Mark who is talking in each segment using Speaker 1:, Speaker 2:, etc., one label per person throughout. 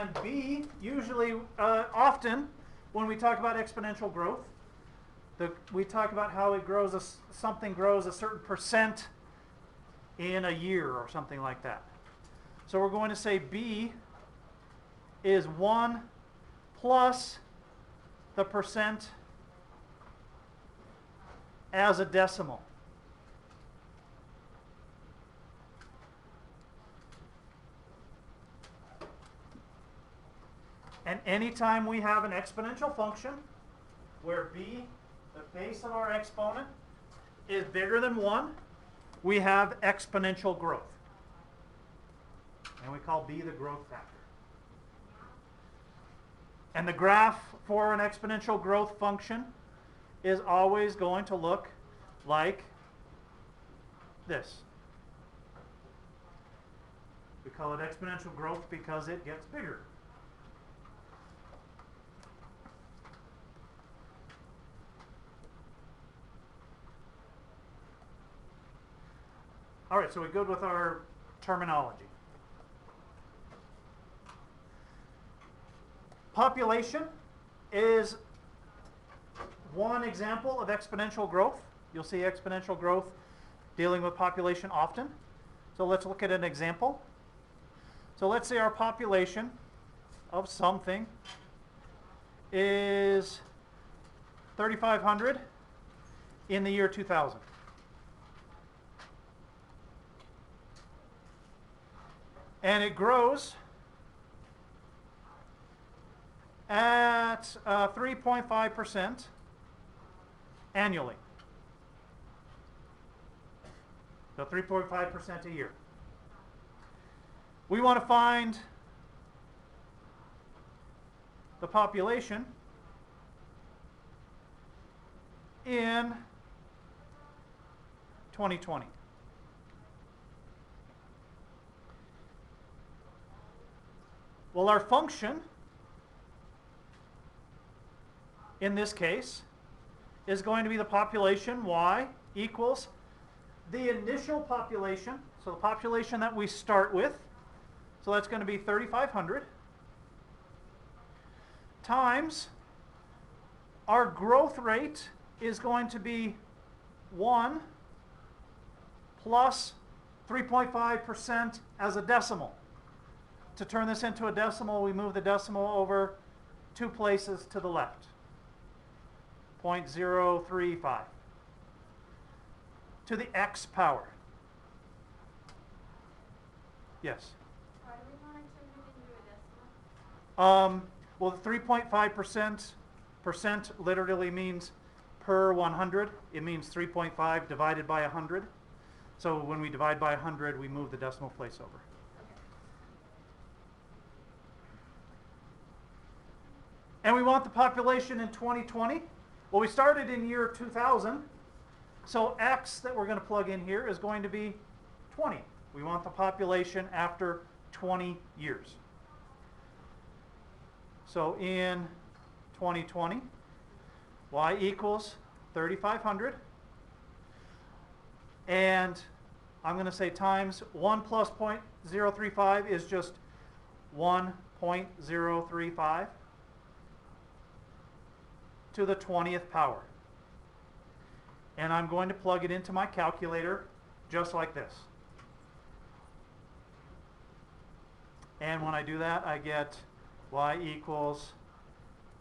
Speaker 1: And b, usually, often, when we talk about exponential growth, we talk about how it grows, something grows a certain percent in a year or something like that. So we're going to say b is 1 plus the percent as a decimal. And anytime we have an exponential function where b, the base of our exponent, is bigger than 1, we have exponential growth. And we call b the growth factor. And the graph for an exponential growth function is always going to look like this. We call it exponential growth because it gets bigger. All right, so we're good with our terminology. Population is one example of exponential growth. You'll see exponential growth dealing with population often. So let's look at an example. So let's say our population of something is 3,500 in the year 2000. And it grows at 3.5% annually. So 3.5% a year. We want to find the population in 2020. Well, our function in this case is going to be the population y equals the initial population, so the population that we start with, so that's going to be 3,500, times our growth rate is going to be 1 plus 3.5% as a decimal. To turn this into a decimal, we move the decimal over 2 places to the left. 0.035 to the x power. Yes?
Speaker 2: Why do we want to turn it into a decimal?
Speaker 1: Well, 3.5% literally means per 100. It means 3.5 divided by 100. So when we divide by 100, we move the decimal place over. And we want the population in 2020. Well, we started in year 2000, so x that we're going to plug in here is going to be 20. We want the population after 20 years. So in 2020, y equals 3,500. And I'm going to say times 1 plus 0.035 is just 1.035. To the 20th power. And I'm going to plug it into my calculator just like this. And when I do that, I get y equals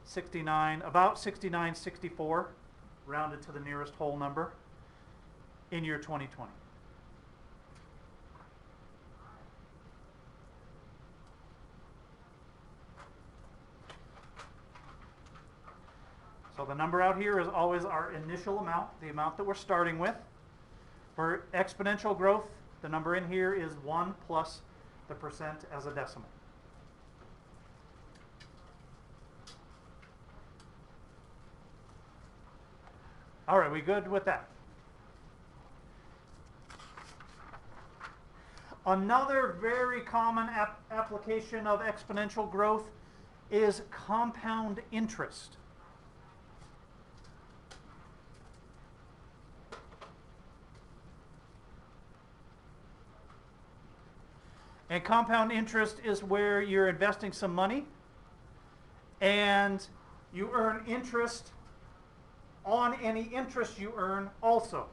Speaker 1: 69, about 6964, rounded to the nearest whole number, in year 2020. So the number out here is always our initial amount, the amount that we're starting with. For exponential growth, the number in here is 1 plus the percent as a decimal. All right, we good with that? Another very common application of exponential growth is compound interest. And compound interest is where you're investing some money and you earn interest on any interest you earn also.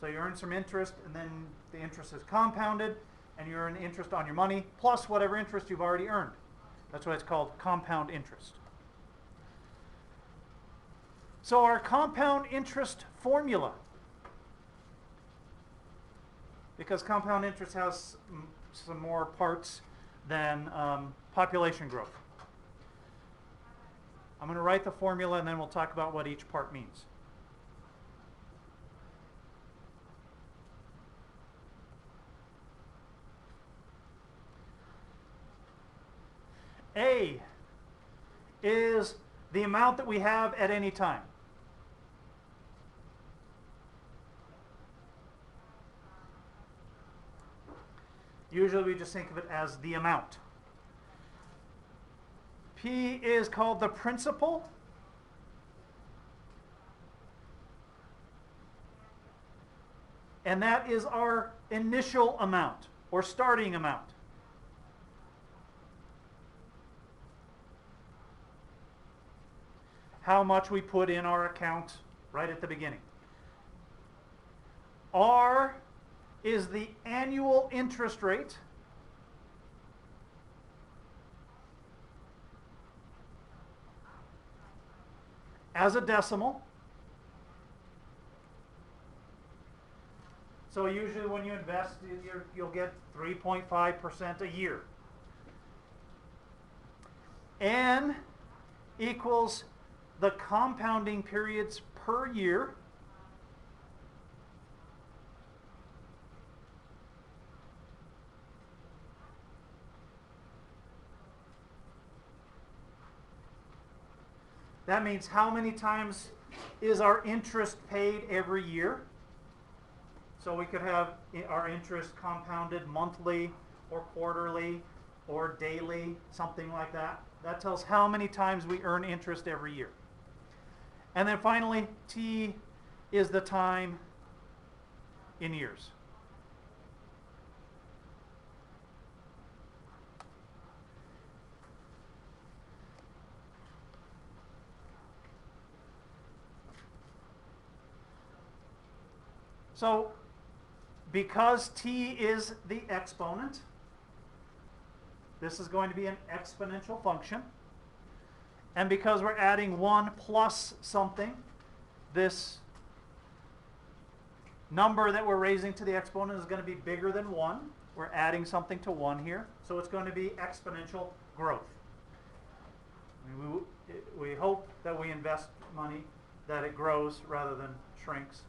Speaker 1: So you earn some interest and then the interest is compounded and you earn interest on your money plus whatever interest you've already earned. That's why it's called compound interest. So our compound interest formula, because compound interest has some more parts than population growth. I'm going to write the formula and then we'll talk about what each part means. A is the amount that we have at any time. Usually we just think of it as the amount. P is called the principal. And that is our initial amount or starting amount. How much we put in our account right at the beginning. R is the annual interest rate. As a decimal. So usually when you invest, you'll get 3.5% a year. N equals the compounding periods per year. That means how many times is our interest paid every year? So we could have our interest compounded monthly or quarterly or daily, something like that. That tells how many times we earn interest every year. And then finally, T is the time in years. So, because T is the exponent, this is going to be an exponential function. And because we're adding 1 plus something, this number that we're raising to the exponent is going to be bigger than 1. We're adding something to 1 here. So it's going to be exponential growth. We hope that we invest money, that it grows rather than shrinks.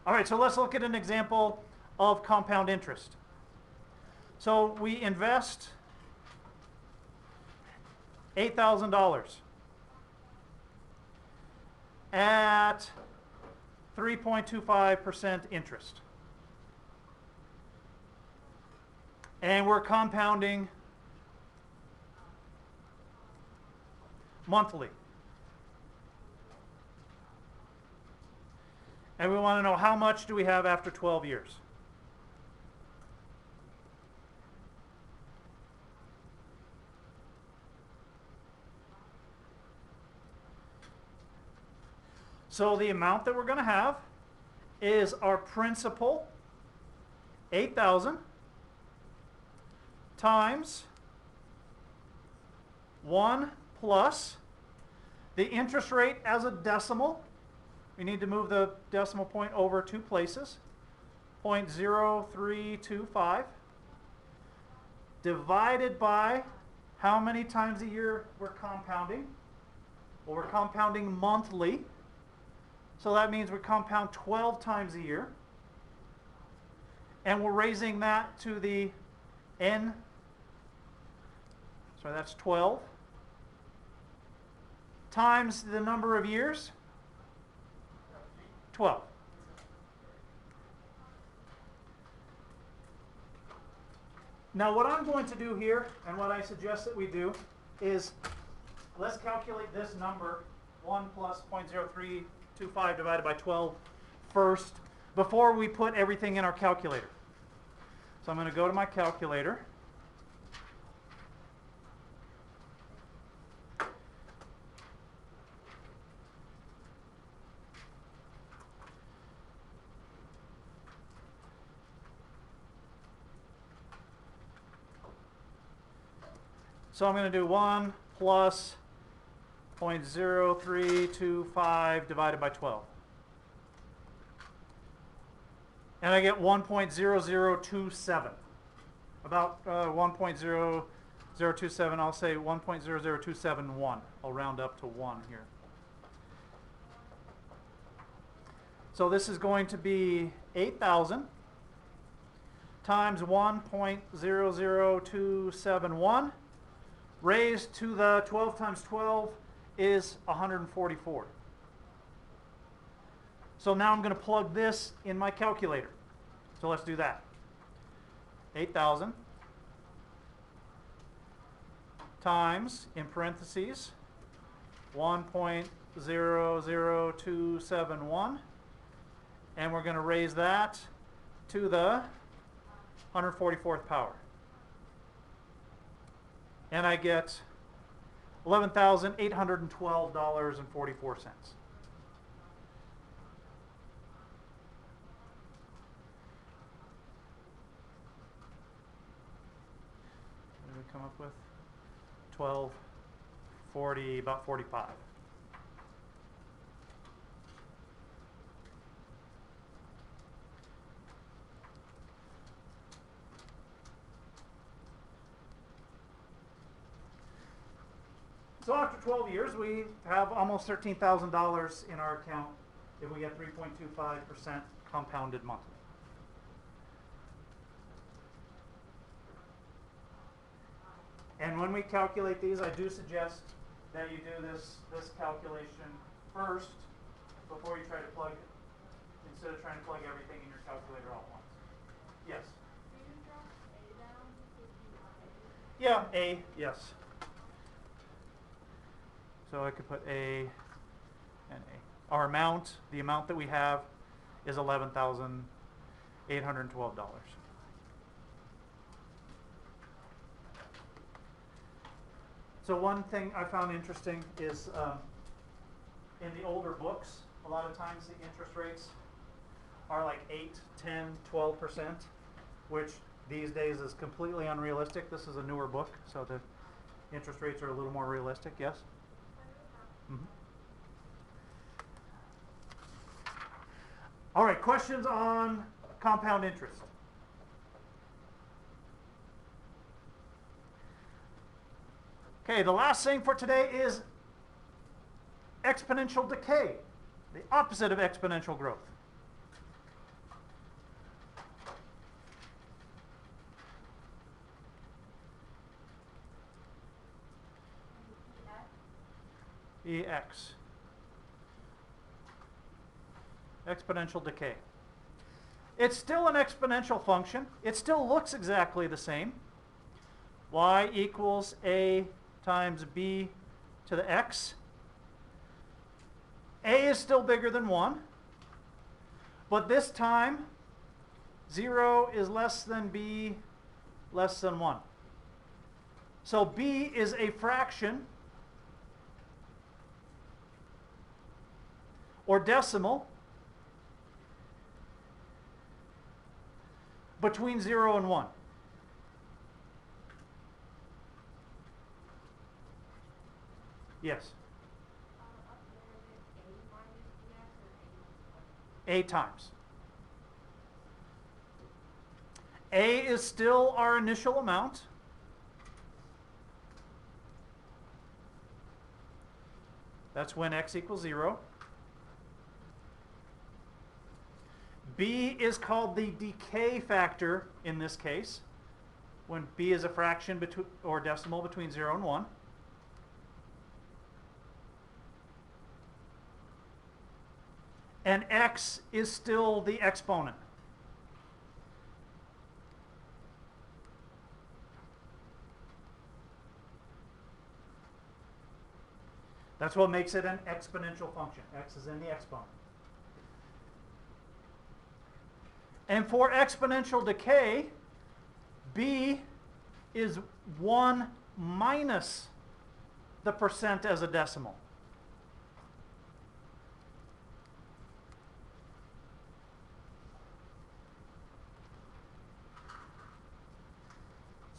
Speaker 1: All right, so let's look at an example of compound interest. So we invest $8,000 at 3.25% interest. And we're compounding monthly. And we want to know how much do we have after 12 years. So the amount that we're going to have is our principal, 8,000, times 1 plus the interest rate as a decimal. We need to move the decimal point over 2 places, 0.0325, divided by how many times a year we're compounding. Well, we're compounding monthly. So that means we compound 12 times a year. And we're raising that to the n. So that's 12. Times the number of years. 12. Now what I'm going to do here, and what I suggest that we do, is let's calculate this number, 1 plus 0.0325 divided by 12 first. before we put everything in our calculator. So I'm going to go to my calculator. So I'm going to do 1 plus 0.0325 divided by 12. And I get 1.0027. About 1.0027, I'll say 1.00271. I'll round up to 1 here. So this is going to be 8,000 times 1.00271 raised to the 12 times 12 is 144. So now I'm going to plug this in my calculator. So let's do that. 8,000 times, in parentheses, 1.00271. And we're going to raise that to the 144th power. And I get $11,812.44. Come up with 1240, about 45. So after 12 years, we have almost $13,000 in our account if we get 3.25% compounded monthly. And when we calculate these, I do suggest that you do this calculation first before you try to plug it, instead of trying to plug everything in your calculator all at once. Yes?
Speaker 2: Can you drop A down to be
Speaker 1: Yeah, A, yes. So I could put A and A. Our amount, the amount that we have, is $11,812. So one thing I found interesting is in the older books, a lot of times the interest rates are like 8, 10, 12%, which these days is completely unrealistic. This is a newer book, so the interest rates are a little more realistic, yes? Mm-hmm. All right, questions on compound interest? Okay, the last thing for today is exponential decay, the opposite of exponential growth. EX. Exponential decay. It's still an exponential function. It still looks exactly the same. Y equals A times B to the X. A is still bigger than 1. But this time, 0 is less than B less than 1. So B is a fraction or decimal between 0 and 1. Yes? A times. A is still our initial amount. That's when x equals 0. B is called the decay factor in this case, when B is a fraction or decimal between 0 and 1. And x is still the exponent. That's what makes it an exponential function. X is in the exponent. And for exponential decay, b is 1 minus the percent as a decimal.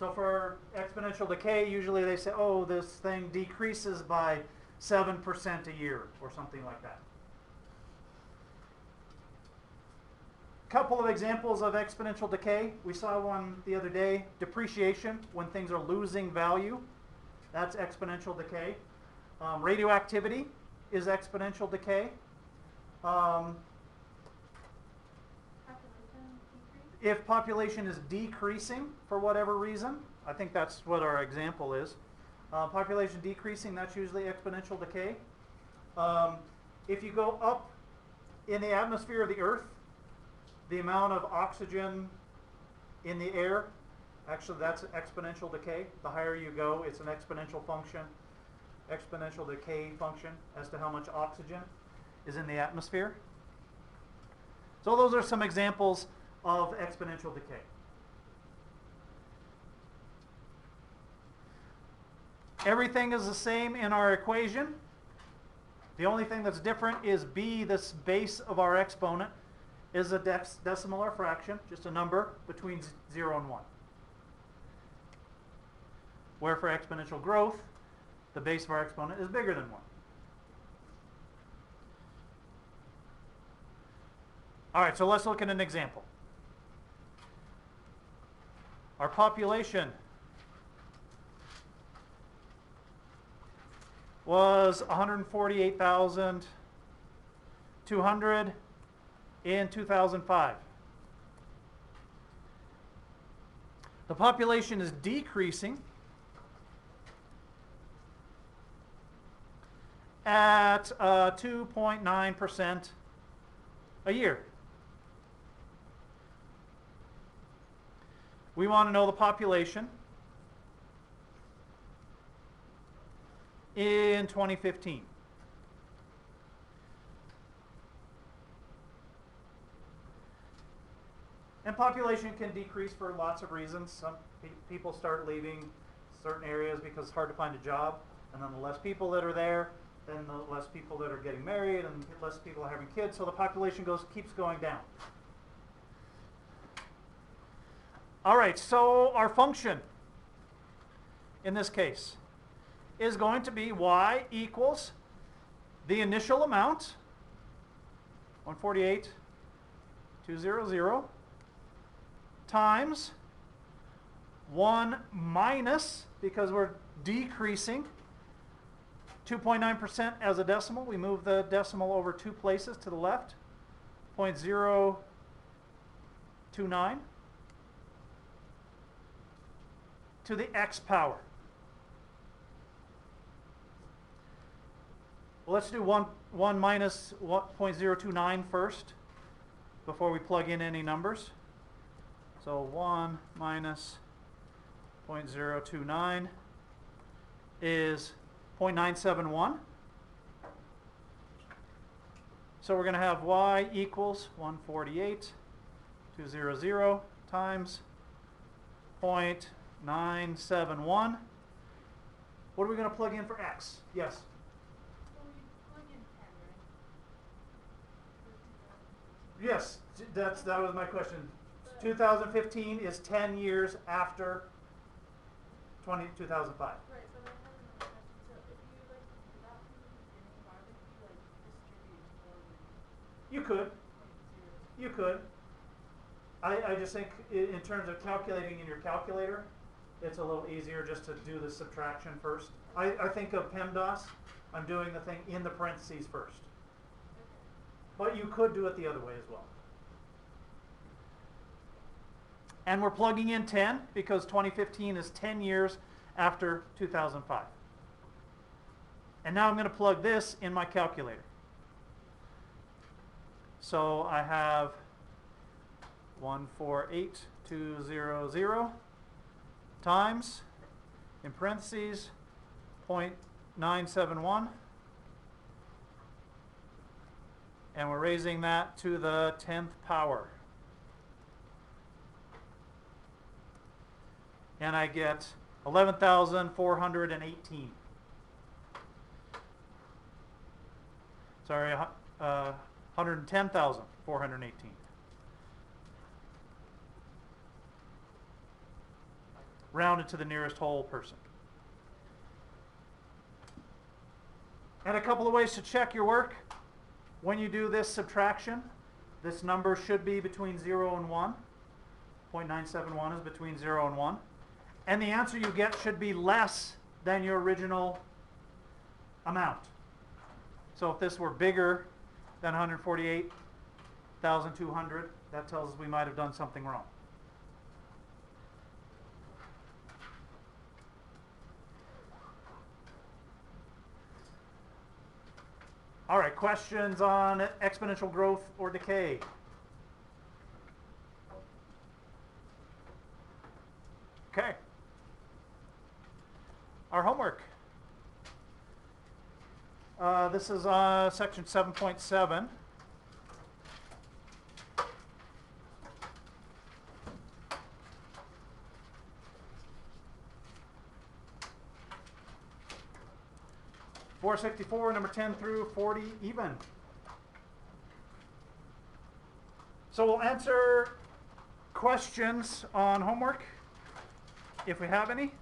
Speaker 1: So for exponential decay, usually they say, oh, this thing decreases by 7% a year or something like that. Couple of examples of exponential decay. We saw one the other day, depreciation, when things are losing value. That's exponential decay. Radioactivity is exponential decay. If population is decreasing for whatever reason, I think that's what our example is. Population decreasing, that's usually exponential decay. If you go up in the atmosphere of the Earth, the amount of oxygen in the air, actually that's exponential decay. The higher you go, it's an exponential function, exponential decay function as to how much oxygen is in the atmosphere. So those are some examples of exponential decay. Everything is the same in our equation. The only thing that's different is b, this base of our exponent, is a decimal or fraction, just a number between 0 and 1. Where for exponential growth, the base of our exponent is bigger than 1. All right, so let's look at an example. Our population was 148,200 in 2005. The population is decreasing at 2.9% a year. We want to know the population in 2015. And population can decrease for lots of reasons. Some people start leaving certain areas because it's hard to find a job. And then the less people that are there, then the less people that are getting married and less people are having kids. So the population keeps going down. All right, so our function in this case is going to be y equals the initial amount, 148,200, times 1 minus, because we're decreasing, 2.9% as a decimal. We move the decimal over 2 places to the left, 0.029 to the x power. Well, let's do 1 minus 0.029 first before we plug in any numbers. So 1 minus 0.029 is 0.971. So we're going to have y equals 148,200 times 0.971. What are we going to plug in for x? Yes?
Speaker 2: So you plug in 10, right?
Speaker 1: Yes, that was my question. 2015 is 10 years after 2005.
Speaker 2: Right, but I have another question. So if you like not from the beginning, why would you like distribute forward?
Speaker 1: You could.
Speaker 2: 0.0?
Speaker 1: You could. I just think in terms of calculating in your calculator, it's a little easier just to do the subtraction first. I think of PEMDAS, I'm doing the thing in the parentheses first. But you could do it the other way as well. And we're plugging in 10 because 2015 is 10 years after 2005. And now I'm going to plug this in my calculator. So I have 148,200 times, in parentheses, 0.971. And we're raising that to the 10th power. and I get 11,418. Sorry, 110,418. Rounded to the nearest whole person. And a couple of ways to check your work. When you do this subtraction, this number should be between 0 and 1. 0.971 is between 0 and 1. And the answer you get should be less than your original amount. So if this were bigger than 148,200, that tells us we might have done something wrong. All right, questions on exponential growth or decay? Okay. Our homework. This is section 7.7. .464, number 10 through 40 even. So we'll answer questions on homework if we have any.